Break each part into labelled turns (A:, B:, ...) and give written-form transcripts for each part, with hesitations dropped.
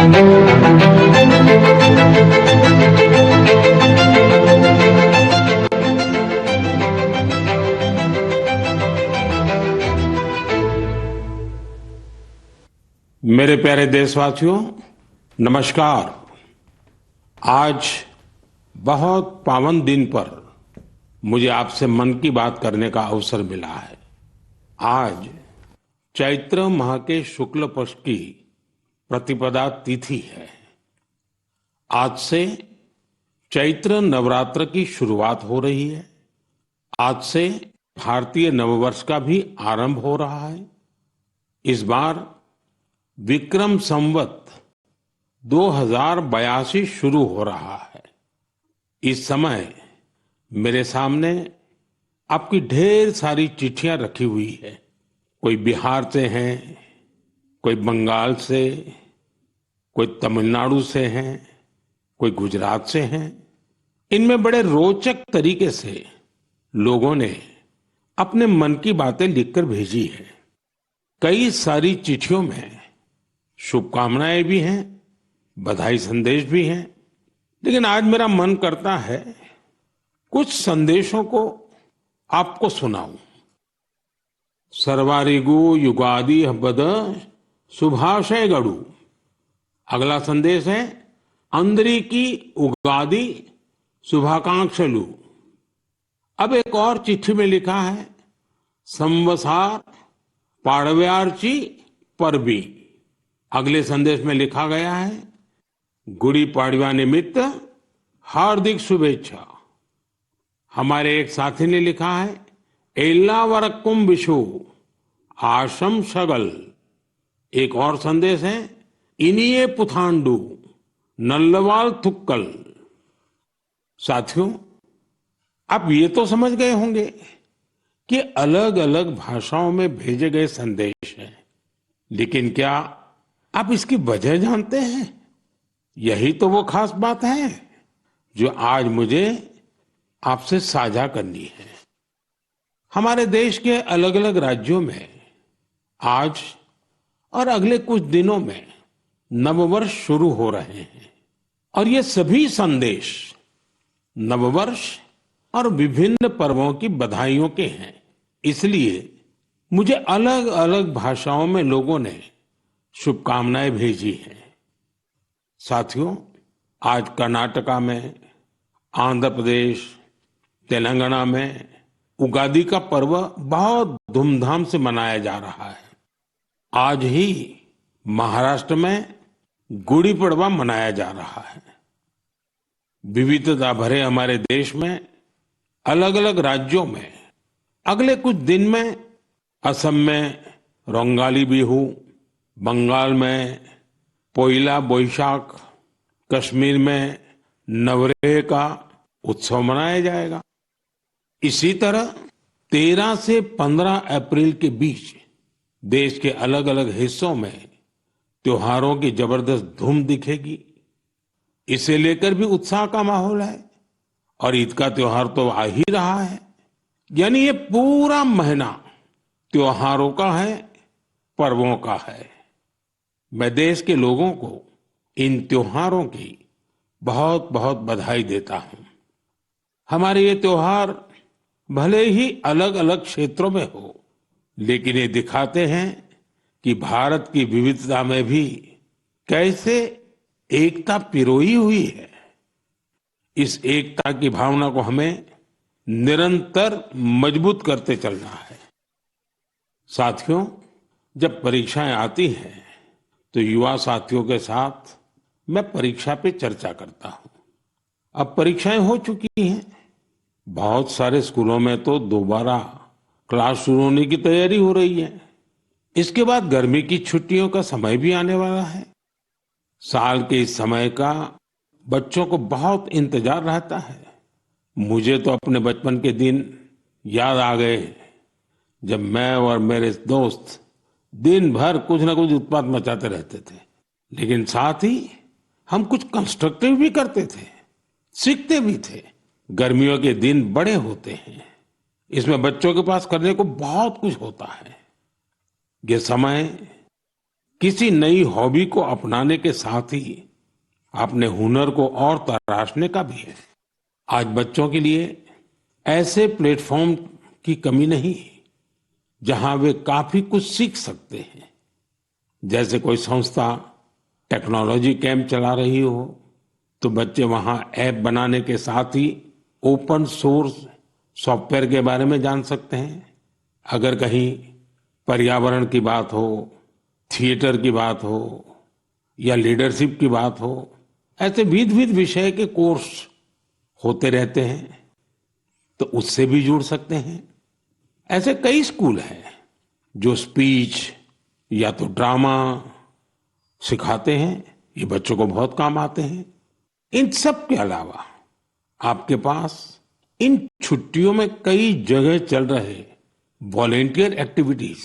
A: मेरे प्यारे देशवासियों, नमस्कार। आज बहुत पावन दिन पर मुझे आपसे मन की बात करने का अवसर मिला है। आज चैत्र माह के शुक्ल पक्ष की प्रतिपदा तिथि है। आज से चैत्र नवरात्र की शुरुआत हो रही है। आज से भारतीय नववर्ष का भी आरंभ हो रहा है। इस बार विक्रम संवत 2082 शुरू हो रहा है। इस समय मेरे सामने आपकी ढेर सारी चिट्ठियां रखी हुई है। कोई बिहार से हैं, कोई बंगाल से, कोई तमिलनाडु से हैं, कोई गुजरात से हैं। इनमें बड़े रोचक तरीके से लोगों ने अपने मन की बातें लिखकर भेजी है। कई सारी चिट्ठियों में शुभकामनाएं भी हैं, बधाई संदेश भी हैं, लेकिन आज मेरा मन करता है कुछ संदेशों को आपको सुनाऊं। सर्वारिगु युगादि हब्बद शुभाशय गड़ू। अगला संदेश है अंदरिकी उगादि शुभाकांक्षलु। अब एक और चिट्ठी में लिखा है संवसार पाड़व्यार्ची परबी। अगले संदेश में लिखा गया है गुड़ी पाड़वा निमित्त हार्दिक शुभेच्छा। हमारे एक साथी ने लिखा है एल्लावरक्कुम विशु आशम शगल। एक और संदेश है इनिये पुथांडु नल्लवाल थुक्कल। साथियों, आप ये तो समझ गए होंगे कि अलग अलग भाषाओं में भेजे गए संदेश हैं, लेकिन क्या आप इसकी वजह जानते हैं? यही तो वो खास बात है जो आज मुझे आपसे साझा करनी है। हमारे देश के अलग अलग राज्यों में आज और अगले कुछ दिनों में नववर्ष शुरू हो रहे हैं और ये सभी संदेश नववर्ष और विभिन्न पर्वों की बधाइयों के हैं। इसलिए मुझे अलग अलग भाषाओं में लोगों ने शुभकामनाएं भेजी हैं। साथियों, आज कर्नाटका में, आंध्र प्रदेश, तेलंगाना में उगादी का पर्व बहुत धूमधाम से मनाया जा रहा है। आज ही महाराष्ट्र में गुड़ी पड़वा मनाया जा रहा है। विविधता भरे हमारे देश में अलग अलग राज्यों में अगले कुछ दिन में असम में रोंगाली बिहू, बंगाल में पोइला बोईशाख, कश्मीर में नवरेह का उत्सव मनाया जाएगा। इसी तरह 13 से 15 अप्रैल के बीच देश के अलग अलग हिस्सों में त्योहारों की जबरदस्त धूम दिखेगी। इसे लेकर भी उत्साह का माहौल है और ईद का त्योहार तो आ ही रहा है। यानी ये पूरा महीना त्योहारों का है, पर्वों का है। मैं देश के लोगों को इन त्योहारों की बहुत बहुत बधाई देता हूं। हमारे ये त्योहार भले ही अलग अलग क्षेत्रों में हो, लेकिन ये दिखाते हैं कि भारत की विविधता में भी कैसे एकता पिरोई हुई है। इस एकता की भावना को हमें निरंतर मजबूत करते चलना है। साथियों, जब परीक्षाएं आती हैं तो युवा साथियों के साथ मैं परीक्षा पे चर्चा करता हूं। अब परीक्षाएं हो चुकी हैं। बहुत सारे स्कूलों में तो दोबारा क्लास शुरू होने की तैयारी हो रही है। इसके बाद गर्मी की छुट्टियों का समय भी आने वाला है। साल के इस समय का बच्चों को बहुत इंतजार रहता है। मुझे तो अपने बचपन के दिन याद आ गए जब मैं और मेरे दोस्त दिन भर कुछ ना कुछ उत्पात मचाते रहते थे, लेकिन साथ ही हम कुछ कंस्ट्रक्टिव भी करते थे, सीखते भी थे। गर्मियों के दिन बड़े होते हैं। इसमें बच्चों के पास करने को बहुत कुछ होता है। ये समय किसी नई हॉबी को अपनाने के साथ ही अपने हुनर को और तराशने का भी है। आज बच्चों के लिए ऐसे प्लेटफॉर्म की कमी नहीं जहां वे काफी कुछ सीख सकते हैं। जैसे कोई संस्था टेक्नोलॉजी कैंप चला रही हो तो बच्चे वहां ऐप बनाने के साथ ही ओपन सोर्स सॉफ्टवेयर के बारे में जान सकते हैं। अगर कहीं पर्यावरण की बात हो, थिएटर की बात हो या लीडरशिप की बात हो, ऐसे विविध विविध विषय के कोर्स होते रहते हैं तो उससे भी जुड़ सकते हैं। ऐसे कई स्कूल हैं जो स्पीच या तो ड्रामा सिखाते हैं, ये बच्चों को बहुत काम आते हैं। इन सब के अलावा आपके पास इन छुट्टियों में कई जगह चल रहे वॉलेंटियर एक्टिविटीज,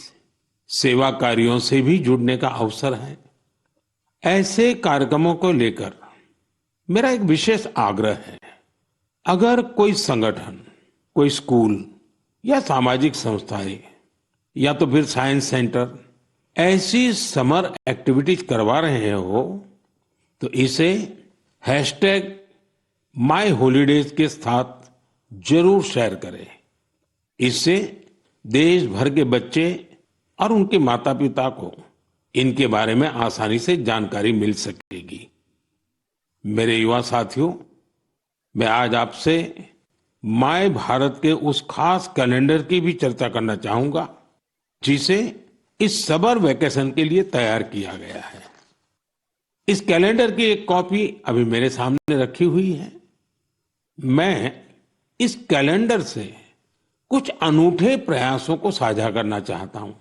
A: सेवा कार्यों से भी जुड़ने का अवसर है। ऐसे कार्यक्रमों को लेकर मेरा एक विशेष आग्रह है। अगर कोई संगठन, कोई स्कूल या सामाजिक संस्थाएं या तो फिर साइंस सेंटर ऐसी समर एक्टिविटीज करवा रहे हो तो इसे #मायहॉलिडेज के साथ जरूर शेयर करें। इससे देश भर के बच्चे और उनके माता पिता को इनके बारे में आसानी से जानकारी मिल सकेगी। मेरे युवा साथियों, मैं आज आपसे माय भारत के उस खास कैलेंडर की भी चर्चा करना चाहूंगा जिसे इस समर वेकेशन के लिए तैयार किया गया है। इस कैलेंडर की एक कॉपी अभी मेरे सामने रखी हुई है। मैं इस कैलेंडर से कुछ अनूठे प्रयासों को साझा करना चाहता हूं।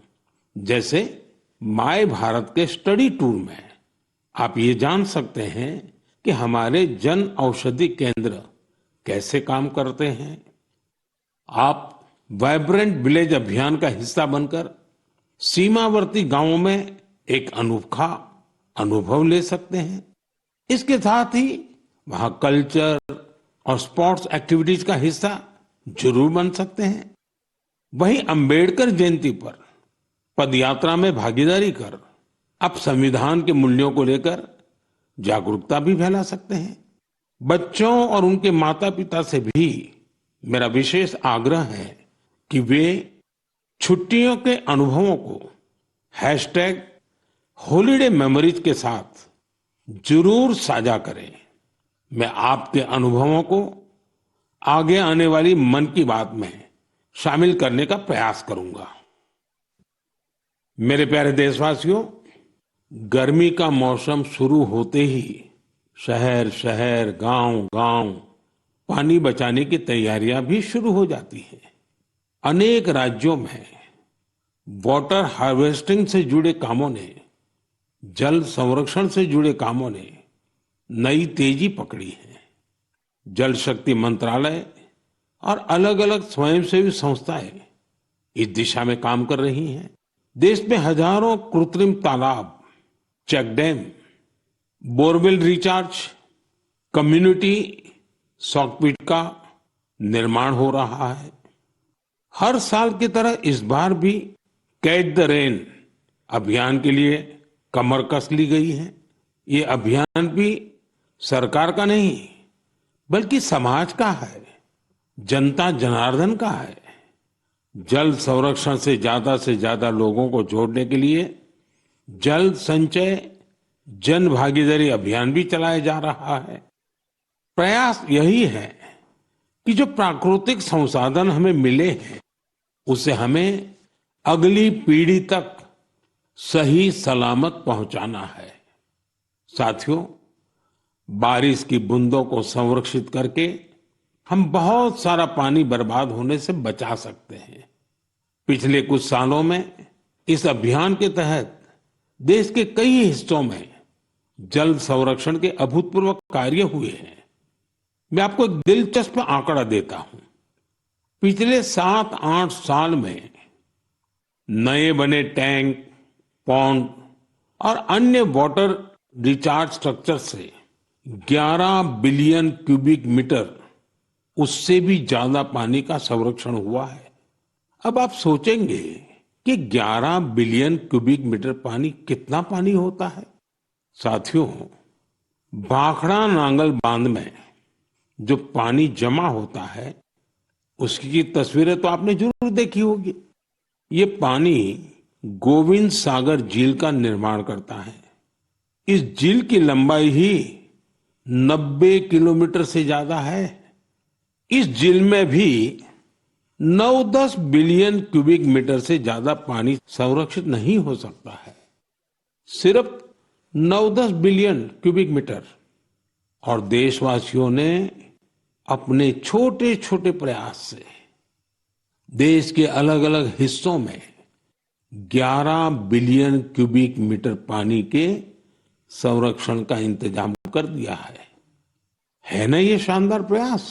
A: जैसे माय भारत के स्टडी टूर में आप ये जान सकते हैं कि हमारे जन औषधि केंद्र कैसे काम करते हैं। आप वाइब्रेंट विलेज अभियान का हिस्सा बनकर सीमावर्ती गांवों में एक अनोखा अनुभव ले सकते हैं। इसके साथ ही वहां कल्चर और स्पोर्ट्स एक्टिविटीज का हिस्सा जरूर बन सकते हैं। वहीं अंबेडकर जयंती पर पदयात्रा में भागीदारी कर आप संविधान के मूल्यों को लेकर जागरूकता भी फैला सकते हैं। बच्चों और उनके माता पिता से भी मेरा विशेष आग्रह है कि वे छुट्टियों के अनुभवों को #हॉलिडे मेमोरीज के साथ जरूर साझा करें। मैं आपके अनुभवों को आगे आने वाली मन की बात में शामिल करने का प्रयास करूंगा। मेरे प्यारे देशवासियों, गर्मी का मौसम शुरू होते ही शहर शहर, गांव गांव पानी बचाने की तैयारियां भी शुरू हो जाती हैं। अनेक राज्यों में वाटर हार्वेस्टिंग से जुड़े कामों ने, जल संरक्षण से जुड़े कामों ने नई तेजी पकड़ी है। जल शक्ति मंत्रालय और अलग अलग स्वयंसेवी संस्थाएं इस दिशा में काम कर रही हैं। देश में हजारों कृत्रिम तालाब, check dam, borewell recharge, community soak pit का निर्माण हो रहा है। हर साल की तरह इस बार भी कैच द रेन अभियान के लिए कमर कस ली गई है। ये अभियान भी सरकार का नहीं बल्कि समाज का है, जनता जनार्दन का है। जल संरक्षण से ज्यादा लोगों को जोड़ने के लिए जल संचय जन भागीदारी अभियान भी चलाया जा रहा है। प्रयास यही है कि जो प्राकृतिक संसाधन हमें मिले हैं उसे हमें अगली पीढ़ी तक सही सलामत पहुंचाना है। साथियों, बारिश की बूंदों को संरक्षित करके हम बहुत सारा पानी बर्बाद होने से बचा सकते हैं। पिछले कुछ सालों में इस अभियान के तहत देश के कई हिस्सों में जल संरक्षण के अभूतपूर्व कार्य हुए हैं। मैं आपको एक दिलचस्प आंकड़ा देता हूं। पिछले 7-8 साल में नए बने टैंक, पॉन्ड और अन्य वाटर रिचार्ज स्ट्रक्चर से 11 बिलियन क्यूबिक मीटर, उससे भी ज्यादा पानी का संरक्षण हुआ है। अब आप सोचेंगे कि 11 बिलियन क्यूबिक मीटर पानी कितना पानी होता है। साथियों, भाखड़ा नांगल बांध में जो पानी जमा होता है उसकी तस्वीरें तो आपने जरूर देखी होगी। ये पानी गोविंद सागर झील का निर्माण करता है। इस झील की लंबाई ही 90 किलोमीटर से ज्यादा है। इस झील में भी 9-10 बिलियन क्यूबिक मीटर से ज्यादा पानी संरक्षित नहीं हो सकता है। सिर्फ 9-10 बिलियन क्यूबिक मीटर। और देशवासियों ने अपने छोटे छोटे प्रयास से देश के अलग अलग हिस्सों में 11 बिलियन क्यूबिक मीटर पानी के संरक्षण का इंतजाम कर दिया है ना ये शानदार प्रयास।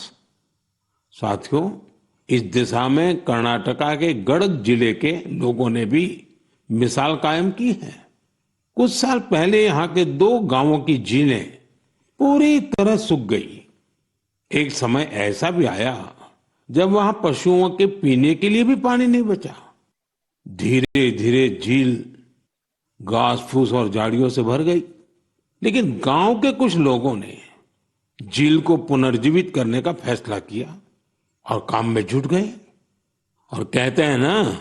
A: साथियों, इस दिशा में कर्नाटका के गडक जिले के लोगों ने भी मिसाल कायम की है। कुछ साल पहले यहाँ के 2 गांवों की झीलें पूरी तरह सूख गई। एक समय ऐसा भी आया जब वहां पशुओं के पीने के लिए भी पानी नहीं बचा। धीरे धीरे झील घास फूस और झाड़ियों से भर गई। लेकिन गांव के कुछ लोगों ने झील को पुनर्जीवित करने का फैसला किया और काम में जुट गए। और कहते हैं ना,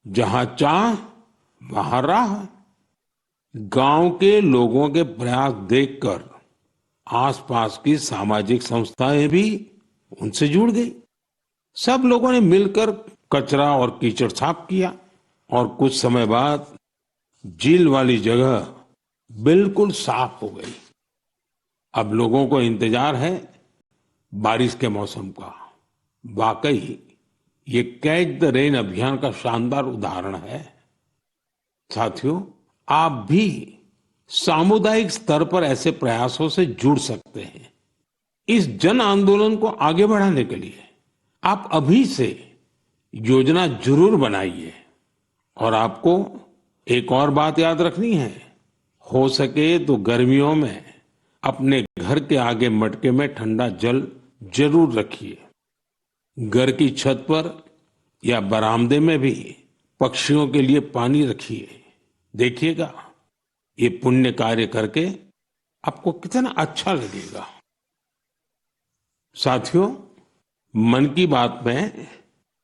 A: जहां चाह वहां राह। गांव के लोगों के प्रयास देखकर आसपास की सामाजिक संस्थाएं भी उनसे जुड़ गई। सब लोगों ने मिलकर कचरा और कीचड़ साफ किया और कुछ समय बाद झील वाली जगह बिल्कुल साफ हो गई। अब लोगों को इंतजार है बारिश के मौसम का। वाकई ये कैच द रेन अभियान का शानदार उदाहरण है। साथियों, आप भी सामुदायिक स्तर पर ऐसे प्रयासों से जुड़ सकते हैं। इस जन आंदोलन को आगे बढ़ाने के लिए आप अभी से योजना जरूर बनाइए। और आपको एक और बात याद रखनी है, हो सके तो गर्मियों में अपने घर के आगे मटके में ठंडा जल जरूर रखिए। घर की छत पर या बरामदे में भी पक्षियों के लिए पानी रखिए। देखिएगा, ये पुण्य कार्य करके आपको कितना अच्छा लगेगा। साथियों, मन की बात में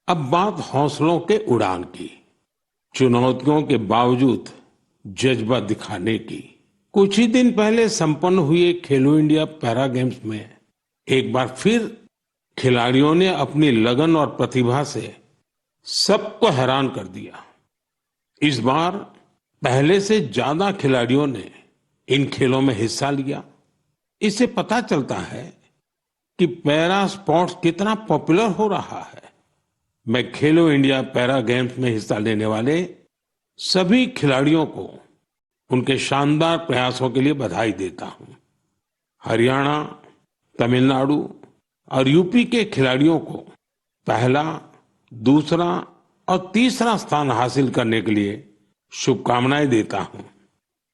A: अब बात हौसलों के उड़ान की, चुनौतियों के बावजूद जज्बा दिखाने की। कुछ ही दिन पहले संपन्न हुए खेलो इंडिया पैरा गेम्स में एक बार फिर खिलाड़ियों ने अपनी लगन और प्रतिभा से सबको हैरान कर दिया। इस बार पहले से ज्यादा खिलाड़ियों ने इन खेलों में हिस्सा लिया। इससे पता चलता है कि पैरा स्पोर्ट्स कितना पॉपुलर हो रहा है। मैं खेलो इंडिया पैरा गेम्स में हिस्सा लेने वाले सभी खिलाड़ियों को उनके शानदार प्रयासों के लिए बधाई देता हूं। हरियाणा, तमिलनाडु और यूपी के खिलाड़ियों को पहला, दूसरा और तीसरा स्थान हासिल करने के लिए शुभकामनाएं देता हूं।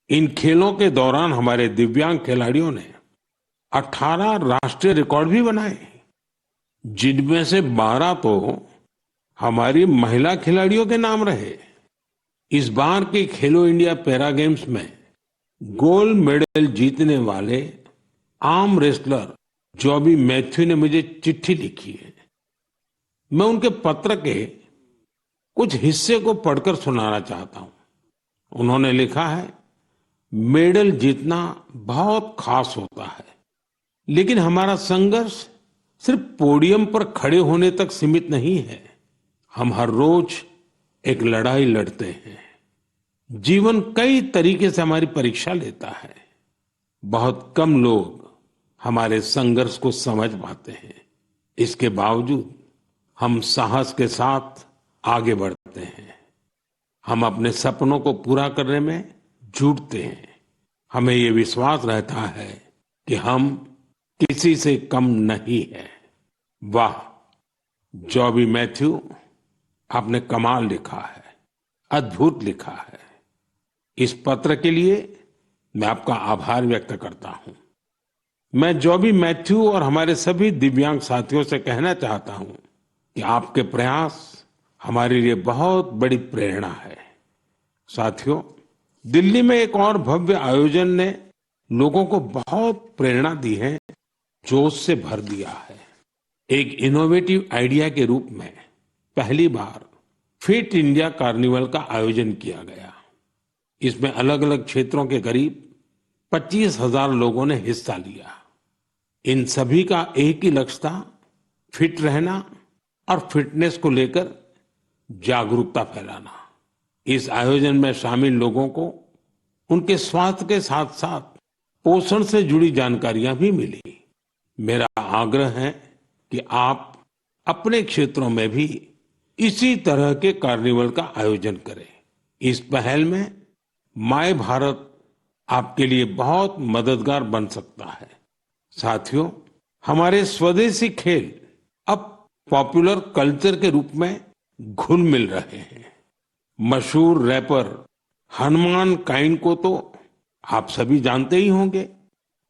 A: इन खेलों के दौरान हमारे दिव्यांग खिलाड़ियों ने 18 राष्ट्रीय रिकॉर्ड भी बनाए, जिनमें से 12 तो हमारी महिला खिलाड़ियों के नाम रहे। इस बार के खेलो इंडिया पैरा गेम्स में गोल्ड मेडल जीतने वाले आर्म रेसलर जॉबी मैथ्यू ने मुझे चिट्ठी लिखी है। मैं उनके पत्र के कुछ हिस्से को पढ़कर सुनाना चाहता हूं। उन्होंने लिखा है, मेडल जीतना बहुत खास होता है, लेकिन हमारा संघर्ष सिर्फ पोडियम पर खड़े होने तक सीमित नहीं है। हम हर रोज एक लड़ाई लड़ते हैं। जीवन कई तरीके से हमारी परीक्षा लेता है। बहुत कम लोग हमारे संघर्ष को समझ पाते हैं। इसके बावजूद हम साहस के साथ आगे बढ़ते हैं। हम अपने सपनों को पूरा करने में जुटते हैं। हमें ये विश्वास रहता है कि हम किसी से कम नहीं है। वाह, जॉबी मैथ्यू, आपने कमाल लिखा है, अद्भुत लिखा है। इस पत्र के लिए मैं आपका आभार व्यक्त करता हूं। मैं जॉबी मैथ्यू और हमारे सभी दिव्यांग साथियों से कहना चाहता हूं कि आपके प्रयास हमारे लिए बहुत बड़ी प्रेरणा है। साथियों, दिल्ली में एक और भव्य आयोजन ने लोगों को बहुत प्रेरणा दी है, जोश से भर दिया है। एक इनोवेटिव आइडिया के रूप में पहली बार फिट इंडिया कार्निवल का आयोजन किया गया। इसमें अलग अलग क्षेत्रों के करीब 25,000 लोगों ने हिस्सा लिया। इन सभी का एक ही लक्ष्य था, फिट रहना और फिटनेस को लेकर जागरूकता फैलाना। इस आयोजन में शामिल लोगों को उनके स्वास्थ्य के साथ साथ पोषण से जुड़ी जानकारियां भी मिली। मेरा आग्रह है कि आप अपने क्षेत्रों में भी इसी तरह के कार्निवल का आयोजन करें। इस पहल में माय भारत आपके लिए बहुत मददगार बन सकता है। साथियों, हमारे स्वदेशी खेल अब पॉपुलर कल्चर के रूप में घुल मिल रहे हैं। मशहूर रैपर हनुमान काइंड को तो आप सभी जानते ही होंगे।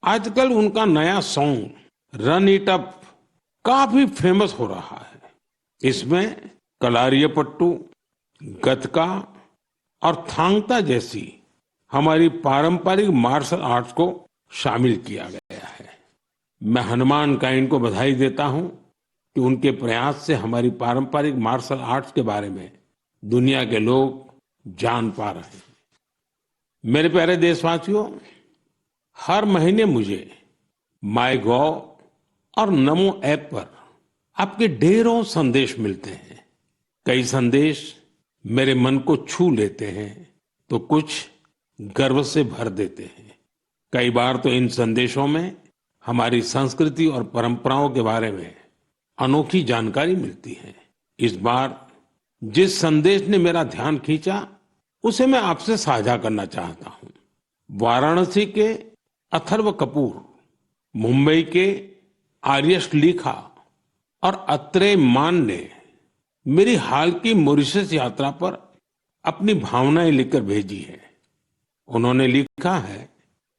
A: आजकल उनका नया सॉन्ग रन इट अप काफी फेमस हो रहा है। इसमें कलारियपट्टू, गतका और थांगता जैसी हमारी पारंपरिक मार्शल आर्ट्स को शामिल किया गया है। मैं हनुमान काइंड को बधाई देता हूं कि उनके प्रयास से हमारी पारंपरिक मार्शल आर्ट्स के बारे में दुनिया के लोग जान पा रहे हैं। मेरे प्यारे देशवासियों, हर महीने मुझे माईगॉव और नमो ऐप पर आपके ढेरों संदेश मिलते हैं। कई संदेश मेरे मन को छू लेते हैं तो कुछ गर्व से भर देते हैं। कई बार तो इन संदेशों में हमारी संस्कृति और परंपराओं के बारे में अनोखी जानकारी मिलती है। इस बार जिस संदेश ने मेरा ध्यान खींचा उसे मैं आपसे साझा करना चाहता हूं। वाराणसी के अथर्व कपूर, मुंबई के आर्यश लिखा और अत्रेय मान ने मेरी हाल की मॉरिशस यात्रा पर अपनी भावनाएं लिखकर भेजी है। उन्होंने लिखा है,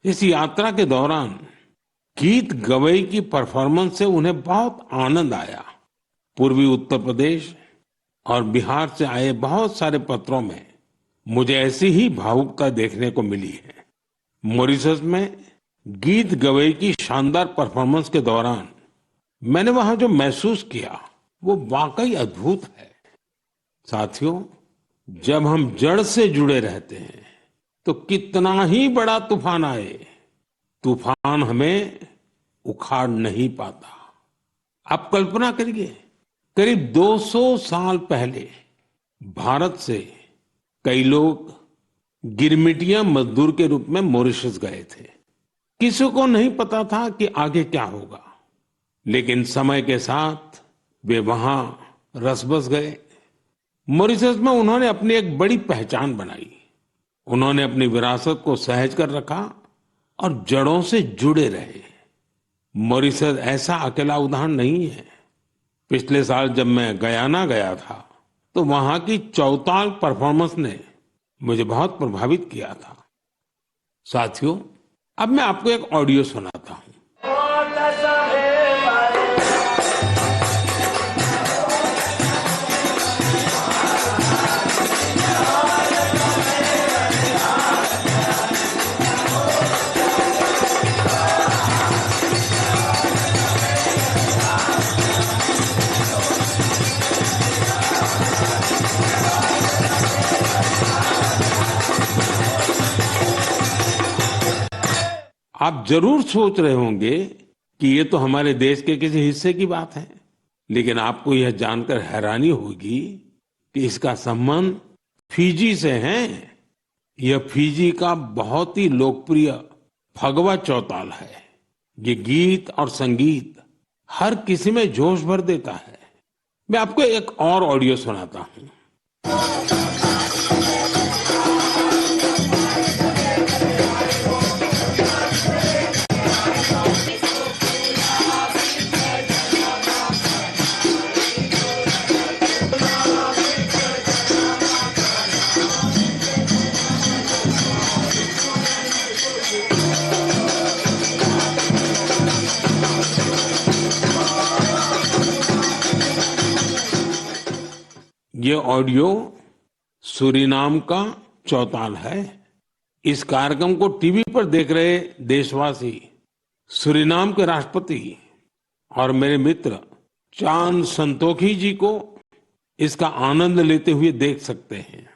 A: इस यात्रा के दौरान गीत गवई की परफॉर्मेंस से उन्हें बहुत आनंद आया। पूर्वी उत्तर प्रदेश और बिहार से आए बहुत सारे पत्रों में मुझे ऐसी ही भावुकता देखने को मिली है। मॉरिशस में गीत गवई की शानदार परफॉर्मेंस के दौरान मैंने वहां जो महसूस किया वो वाकई अद्भुत है। साथियों, जब हम जड़ से जुड़े रहते हैं तो कितना ही बड़ा तूफान आए, तूफान हमें उखाड़ नहीं पाता। आप कल्पना करिए, करीब 200 साल पहले भारत से कई लोग गिरमिटिया मजदूर के रूप में मॉरिशस गए थे। किसी को नहीं पता था कि आगे क्या होगा, लेकिन समय के साथ वे वहां रस बस गए। मॉरिशस में उन्होंने अपनी एक बड़ी पहचान बनाई। उन्होंने अपनी विरासत को सहेज कर रखा और जड़ों से जुड़े रहे। मॉरिशस ऐसा अकेला उदाहरण नहीं है। पिछले साल जब मैं गयाना गया था तो वहां की चौताल परफॉर्मेंस ने मुझे बहुत प्रभावित किया था। साथियों, अब मैं आपको एक ऑडियो सुनाता हूं। आप जरूर सोच रहे होंगे कि ये तो हमारे देश के किसी हिस्से की बात है, लेकिन आपको यह जानकर हैरानी होगी कि इसका संबंध फिजी से है। यह फिजी का बहुत ही लोकप्रिय फगवा चौताल है। ये गीत और संगीत हर किसी में जोश भर देता है। मैं आपको एक और ऑडियो सुनाता हूं। ये ऑडियो सूरीनाम का चौताल है। इस कार्यक्रम को टीवी पर देख रहे देशवासी सूरीनाम के राष्ट्रपति और मेरे मित्र चान संतोखी जी को इसका आनंद लेते हुए देख सकते हैं।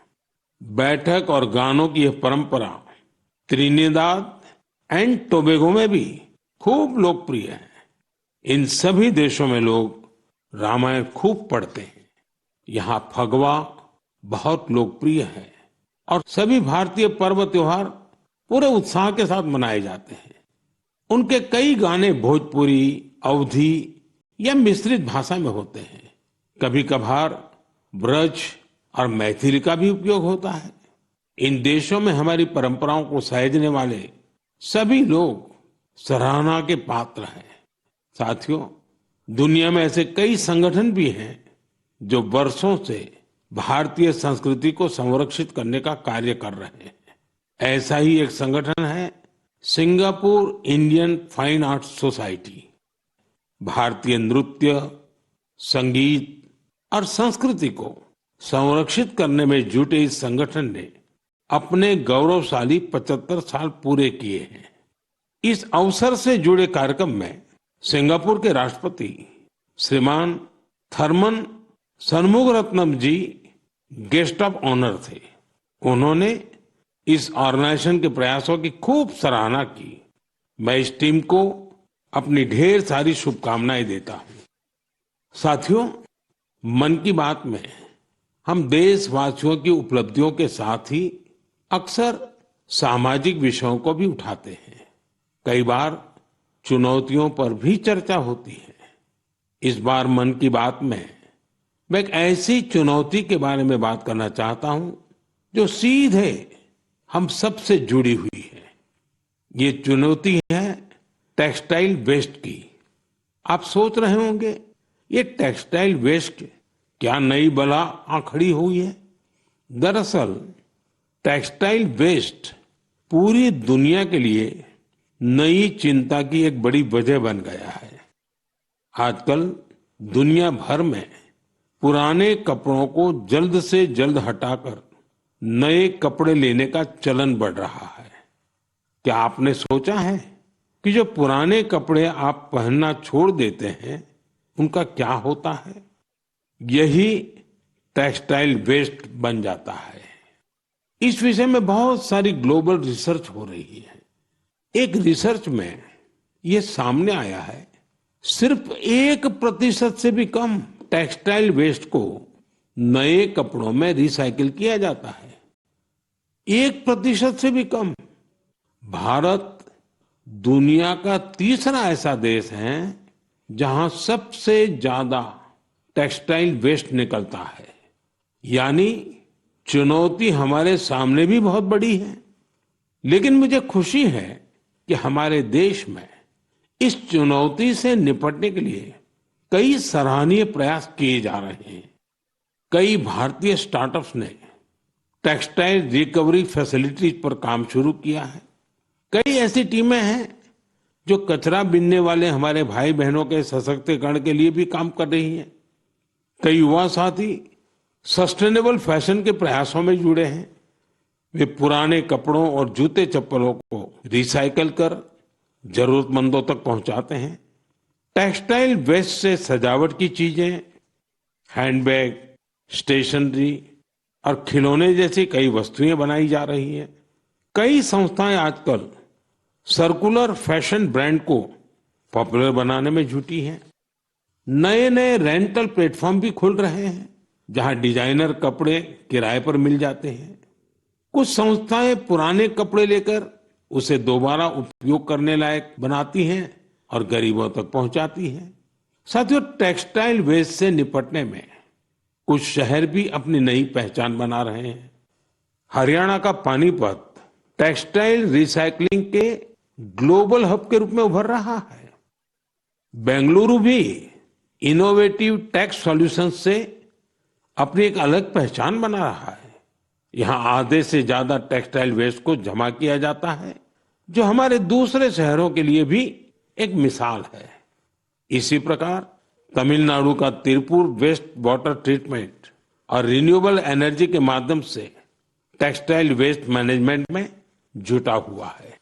A: बैठक और गानों की यह परंपरा त्रिनिदाद एंड टोबैगो में भी खूब लोकप्रिय है। इन सभी देशों में लोग रामायण खूब पढ़ते हैं। यहाँ फगवा बहुत लोकप्रिय है और सभी भारतीय पर्व त्योहार पूरे उत्साह के साथ मनाए जाते हैं। उनके कई गाने भोजपुरी, अवधी या मिश्रित भाषा में होते हैं। कभी कभार ब्रज और मैथिली का भी उपयोग होता है। इन देशों में हमारी परंपराओं को सहेजने वाले सभी लोग सराहना के पात्र हैं। साथियों, दुनिया में ऐसे कई संगठन भी हैं जो वर्षों से भारतीय संस्कृति को संरक्षित करने का कार्य कर रहे हैं। ऐसा ही एक संगठन है Singapore Indian fine arts society. भारतीय नृत्य, संगीत और संस्कृति को संरक्षित करने में जुटे इस संगठन ने अपने गौरवशाली 75 साल पूरे किए हैं। इस अवसर से जुड़े कार्यक्रम में सिंगापुर के राष्ट्रपति श्रीमान थरमन शनमुगरत्नम जी गेस्ट ऑफ ऑनर थे। उन्होंने इस ऑर्गेनाइजेशन के प्रयासों की खूब सराहना की। मैं इस टीम को अपनी ढेर सारी शुभकामनाएं देता हूं। साथियों, मन की बात में हम देशवासियों की उपलब्धियों के साथ ही अक्सर सामाजिक विषयों को भी उठाते हैं। कई बार चुनौतियों पर भी चर्चा होती है। इस बार मन की बात में मैं एक ऐसी चुनौती के बारे में बात करना चाहता हूं जो सीधे हम सबसे जुड़ी हुई है। ये चुनौती है टेक्सटाइल वेस्ट की। आप सोच रहे होंगे, ये टेक्सटाइल वेस्ट क्या नई बला आ खड़ी हुई है? दरअसल टेक्सटाइल वेस्ट पूरी दुनिया के लिए नई चिंता की एक बड़ी वजह बन गया है। आजकल दुनिया भर में पुराने कपड़ों को जल्द से जल्द हटाकर नए कपड़े लेने का चलन बढ़ रहा है। क्या आपने सोचा है कि जो पुराने कपड़े आप पहनना छोड़ देते हैं उनका क्या होता है? यही टेक्सटाइल वेस्ट बन जाता है। इस विषय में बहुत सारी ग्लोबल रिसर्च हो रही है। एक रिसर्च में ये सामने आया है, सिर्फ 1% से भी कम टेक्सटाइल वेस्ट को नए कपड़ों में रिसाइकिल किया जाता है। 1% से भी कम। भारत दुनिया का तीसरा ऐसा देश है जहां सबसे ज्यादा टेक्सटाइल वेस्ट निकलता है। यानी चुनौती हमारे सामने भी बहुत बड़ी है। लेकिन मुझे खुशी है कि हमारे देश में इस चुनौती से निपटने के लिए कई सराहनीय प्रयास किए जा रहे हैं। कई भारतीय स्टार्टअप्स ने टेक्सटाइल रिकवरी फैसिलिटीज पर काम शुरू किया है। कई ऐसी टीमें हैं जो कचरा बीनने वाले हमारे भाई बहनों के सशक्तिकरण के लिए भी काम कर रही हैं। कई युवा साथी सस्टेनेबल फैशन के प्रयासों में जुड़े हैं। वे पुराने कपड़ों और जूते चप्पलों को रिसाइकल कर जरूरतमंदों तक पहुंचाते हैं। टेक्सटाइल वेस्ट से सजावट की चीजें, हैंडबैग, स्टेशनरी और खिलौने जैसी कई वस्तुएं बनाई जा रही हैं। कई संस्थाएं आजकल सर्कुलर फैशन ब्रांड को पॉपुलर बनाने में जुटी हैं। नए नए रेंटल प्लेटफॉर्म भी खुल रहे हैं जहां डिजाइनर कपड़े किराए पर मिल जाते हैं। कुछ संस्थाएं पुराने कपड़े लेकर उसे दोबारा उपयोग करने लायक बनाती हैं और गरीबों तक पहुंचाती हैं। साथियों, टेक्सटाइल वेस्ट से निपटने में कुछ शहर भी अपनी नई पहचान बना रहे हैं। हरियाणा का पानीपत टेक्सटाइल रिसाइकलिंग के ग्लोबल हब के रूप में उभर रहा है। बेंगलुरु भी इनोवेटिव टेक्स सॉल्यूशंस से अपनी एक अलग पहचान बना रहा है। यहाँ आधे से ज्यादा टेक्सटाइल वेस्ट को जमा किया जाता है, जो हमारे दूसरे शहरों के लिए भी एक मिसाल है। इसी प्रकार तमिलनाडु का तिरुपुर वेस्ट वाटर ट्रीटमेंट और रिन्यूएबल एनर्जी के माध्यम से टेक्सटाइल वेस्ट मैनेजमेंट में जुटा हुआ है।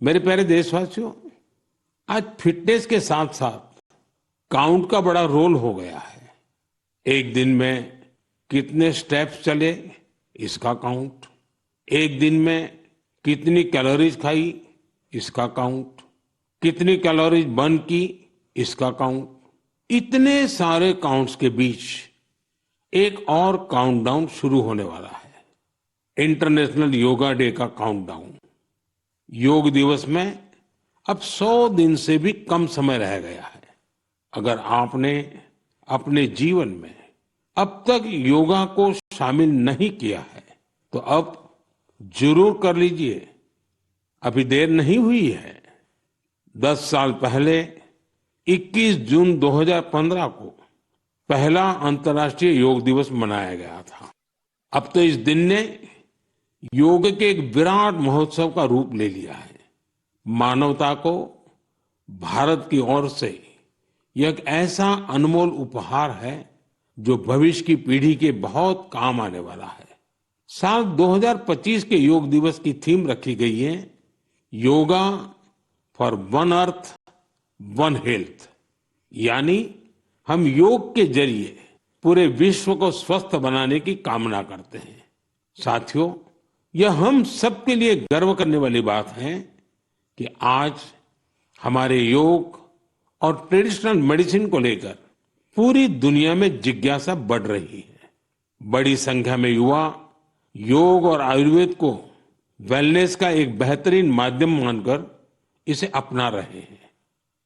A: मेरे प्यारे देशवासियों, आज फिटनेस के साथ साथ काउंट का बड़ा रोल हो गया है। एक दिन में कितने स्टेप्स चले, इसका काउंट। एक दिन में कितनी कैलोरीज खाई, इसका काउंट। कितनी कैलोरीज बर्न की, इसका काउंट। इतने सारे काउंट्स के बीच एक और काउंटडाउन शुरू होने वाला है, इंटरनेशनल योगा डे का काउंटडाउन। योग दिवस में अब 100 दिन से भी कम समय रह गया है। अगर आपने अपने जीवन में अब तक योगा को शामिल नहीं किया है तो अब जरूर कर लीजिए, अभी देर नहीं हुई है। 10 साल पहले 21 जून 2015 को पहला अंतर्राष्ट्रीय योग दिवस मनाया गया था। अब तो इस दिन ने योग के एक विराट महोत्सव का रूप ले लिया है। मानवता को भारत की ओर से यह एक ऐसा अनमोल उपहार है जो भविष्य की पीढ़ी के बहुत काम आने वाला है। साल 2025 के योग दिवस की थीम रखी गई है, yoga for one earth one health, यानी हम योग के जरिए पूरे विश्व को स्वस्थ बनाने की कामना करते हैं। साथियों, यह हम सबके लिए गर्व करने वाली बात है कि आज हमारे योग और ट्रेडिशनल मेडिसिन को लेकर पूरी दुनिया में जिज्ञासा बढ़ रही है। बड़ी संख्या में युवा योग और आयुर्वेद को वेलनेस का एक बेहतरीन माध्यम मानकर इसे अपना रहे हैं।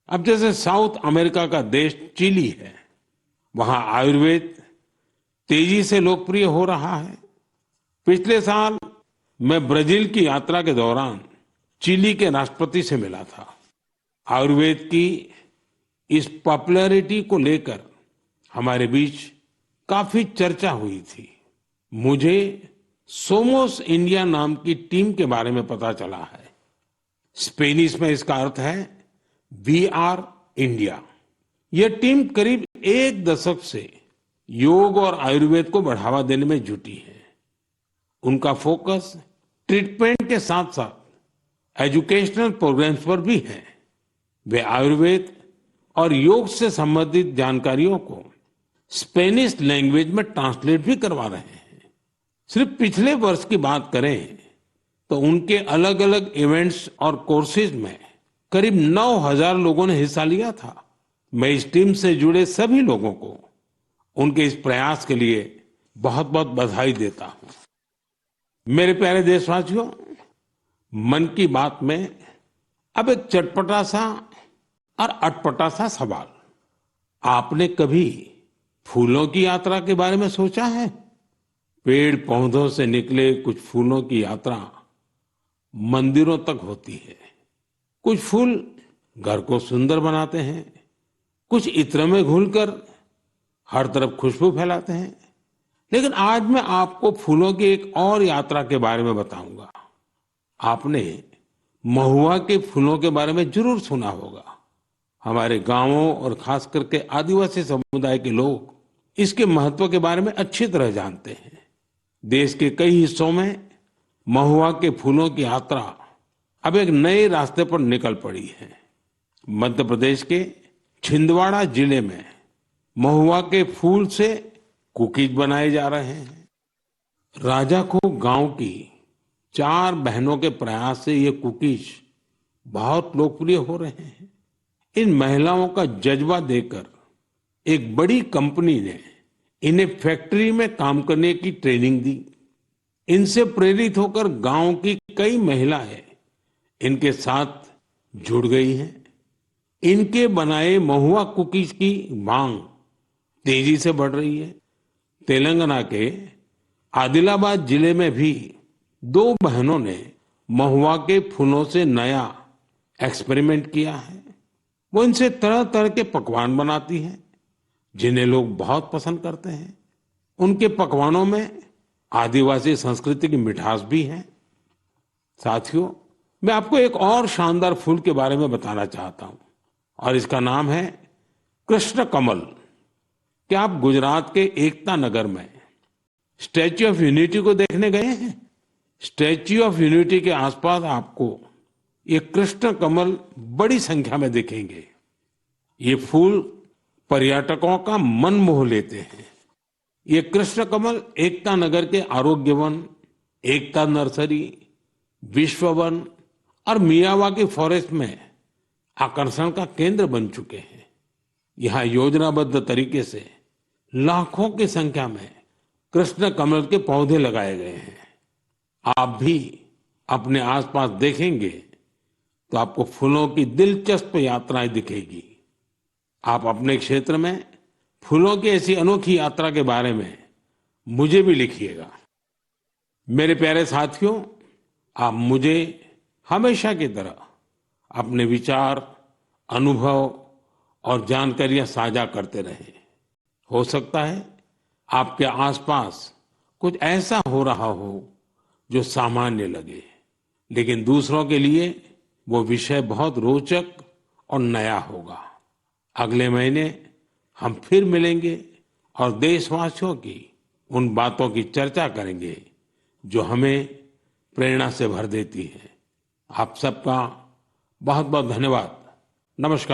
A: अब जैसे साउथ अमेरिका का देश चिली है, वहां आयुर्वेद तेजी से लोकप्रिय हो रहा है। पिछले साल मैं ब्राजील की यात्रा के दौरान चिली के राष्ट्रपति से मिला था। आयुर्वेद की इस पॉपुलैरिटी को लेकर हमारे बीच काफी चर्चा हुई थी। मुझे सोमोस इंडिया नाम की टीम के बारे में पता चला है। स्पेनिश में इसका अर्थ है वी आर इंडिया। यह टीम करीब 1 दशक से योग और आयुर्वेद को बढ़ावा देने में जुटी है। उनका फोकस ट्रीटमेंट के साथ साथ एजुकेशनल प्रोग्राम्स पर भी है। वे आयुर्वेद और योग से संबंधित जानकारियों को स्पेनिश लैंग्वेज में ट्रांसलेट भी करवा रहे हैं। सिर्फ पिछले वर्ष की बात करें तो उनके अलग अलग इवेंट्स और कोर्सेज में करीब 9,000 लोगों ने हिस्सा लिया था। मैं इस टीम से जुड़े सभी लोगों को उनके इस प्रयास के लिए बहुत बहुत बधाई देता हूं। मेरे प्यारे देशवासियों, मन की बात में अब एक चटपटा सा और अटपटा सा सवाल। आपने कभी फूलों की यात्रा के बारे में सोचा है? पेड़ पौधों से निकले कुछ फूलों की यात्रा मंदिरों तक होती है। कुछ फूल घर को सुंदर बनाते हैं, कुछ इत्र में घुलकर हर तरफ खुशबू फैलाते हैं। लेकिन आज मैं आपको फूलों की एक और यात्रा के बारे में बताऊंगा। आपने महुआ के फूलों के बारे में जरूर सुना होगा। हमारे गांवों और खास करके आदिवासी समुदाय के लोग इसके महत्व के बारे में अच्छी तरह जानते हैं। देश के कई हिस्सों में महुआ के फूलों की यात्रा अब एक नए रास्ते पर निकल पड़ी है। मध्य प्रदेश के छिंदवाड़ा जिले में महुआ के फूल से कुकीज बनाए जा रहे हैं। राजाखो गांव की 4 बहनों के प्रयास से ये कुकीज बहुत लोकप्रिय हो रहे हैं। इन महिलाओं का जज्बा देखकर एक बड़ी कंपनी ने इन्हें फैक्ट्री में काम करने की ट्रेनिंग दी। इनसे प्रेरित होकर गांव की कई महिलाएं इनके साथ जुड़ गई हैं। इनके बनाए महुआ कुकीज की मांग तेजी से बढ़ रही है। तेलंगाना के आदिलाबाद जिले में भी 2 बहनों ने महुआ के फूलों से नया एक्सपेरिमेंट किया है। वो इनसे तरह तरह के पकवान बनाती हैं, जिन्हें लोग बहुत पसंद करते हैं। उनके पकवानों में आदिवासी संस्कृति की मिठास भी है। साथियों, मैं आपको एक और शानदार फूल के बारे में बताना चाहता हूं और इसका नाम है कृष्ण कमल। क्या आप गुजरात के एकता नगर में स्टैच्यू ऑफ यूनिटी को देखने गए हैं? स्टैच्यू ऑफ यूनिटी के आसपास आपको ये कृष्ण कमल बड़ी संख्या में दिखेंगे। ये फूल पर्यटकों का मन मोह लेते हैं। ये कृष्ण कमल एकता नगर के आरोग्य वन, एकता नर्सरी, विश्व वन और मियावाकी फॉरेस्ट में आकर्षण का केंद्र बन चुके हैं। यहाँ योजनाबद्ध तरीके से लाखों की संख्या में कृष्ण कमल के पौधे लगाए गए हैं। आप भी अपने आसपास देखेंगे तो आपको फूलों की दिलचस्प यात्राएं दिखेगी। आप अपने क्षेत्र में फूलों की ऐसी अनोखी यात्रा के बारे में मुझे भी लिखिएगा। मेरे प्यारे साथियों, आप मुझे हमेशा की तरह अपने विचार, अनुभव और जानकारियां साझा करते रहें। हो सकता है आपके आसपास कुछ ऐसा हो रहा हो जो सामान्य लगे, लेकिन दूसरों के लिए वो विषय बहुत रोचक और नया होगा। अगले महीने हम फिर मिलेंगे और देशवासियों की उन बातों की चर्चा करेंगे जो हमें प्रेरणा से भर देती है। आप सबका बहुत बहुत धन्यवाद। नमस्कार।